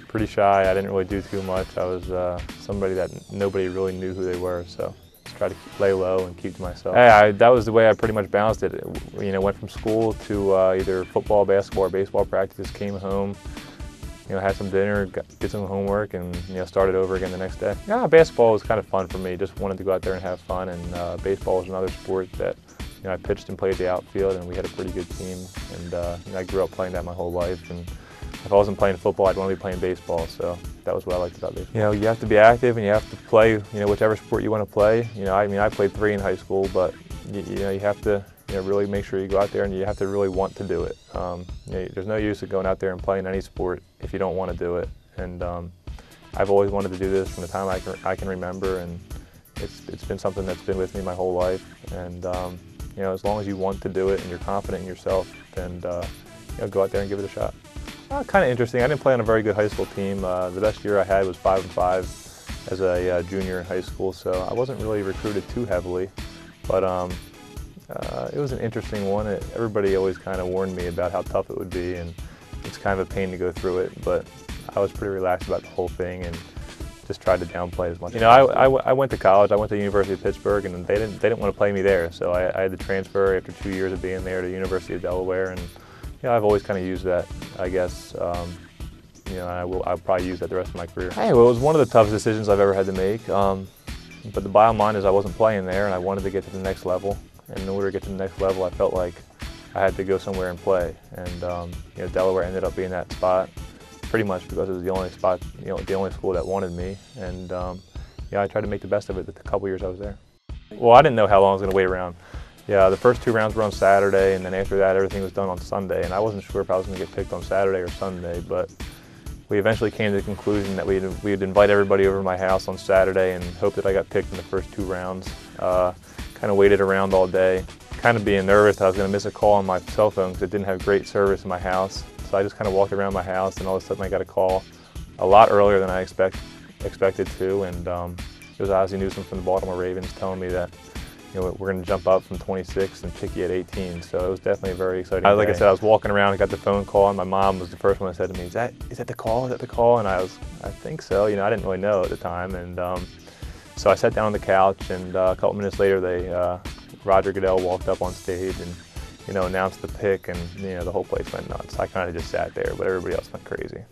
pretty shy. I didn't really do too much. I was somebody that nobody really knew who they were, so just try to lay low and keep to myself. That was the way I pretty much balanced it. You know, went from school to either football, basketball, or baseball practice, came home, you know, had some dinner, did some homework, and you know, started over again the next day. Yeah, basketball was kind of fun for me. Just wanted to go out there and have fun, and baseball was another sport that, you know, I pitched and played the outfield, and we had a pretty good team. And you know, I grew up playing that my whole life. And if I wasn't playing football, I'd want to be playing baseball. So that was what I liked about baseball. You know, you have to be active, and you have to play, you know, whichever sport you want to play. You know, I mean, I played 3 in high school, but you know, you have to, you know, really make sure you go out there and you have to really want to do it. You know, there's no use of going out there and playing any sport if you don't want to do it. And I've always wanted to do this from the time I can remember, and it's been something that's been with me my whole life. And you know, as long as you want to do it and you're confident in yourself, then you know, go out there and give it a shot. Kind of interesting. I didn't play on a very good high school team. The best year I had was 5-5 as a junior in high school, so I wasn't really recruited too heavily. But it was an interesting one. Everybody always kind of warned me about how tough it would be, and it's kind of a pain to go through it. But I was pretty relaxed about the whole thing and just tried to downplay as much. You know, I went to college. I went to the University of Pittsburgh, and they didn't want to play me there, so I had to transfer after 2 years of being there to the University of Delaware. And you know, I've always kind of used that, I guess. You know, I'll probably use that the rest of my career. Hey, well, it was one of the toughest decisions I've ever had to make. But the bottom line is I wasn't playing there, and I wanted to get to the next level. And in order to get to the next level, I felt like I had to go somewhere and play. And you know, Delaware ended up being that spot, pretty much because it was the only spot, you know, the only school that wanted me. And yeah, I tried to make the best of it the couple years I was there. Well, I didn't know how long I was going to wait around. Yeah, the first 2 rounds were on Saturday, and then after that, everything was done on Sunday. And I wasn't sure if I was going to get picked on Saturday or Sunday, but we eventually came to the conclusion that we'd invite everybody over to my house on Saturday and hope that I got picked in the first 2 rounds. Kind of waited around all day, kind of being nervous that I was going to miss a call on my cell phone because it didn't have great service in my house. So I just kind of walked around my house, and all of a sudden I got a call a lot earlier than I expected to. And it was Ozzie Newsome from the Baltimore Ravens telling me that, you know, we're going to jump up from 26 and pick you at 18. So it was definitely a very exciting day. Like I said, I was walking around, I got the phone call, and my mom was the first one that said to me, is that the call? Is that the call? And I think so. You know, I didn't really know at the time. And so I sat down on the couch, and a couple minutes later, Roger Goodell walked up on stage and, you know, announced the pick, and you know, the whole place went nuts. I kind of just sat there, but everybody else went crazy.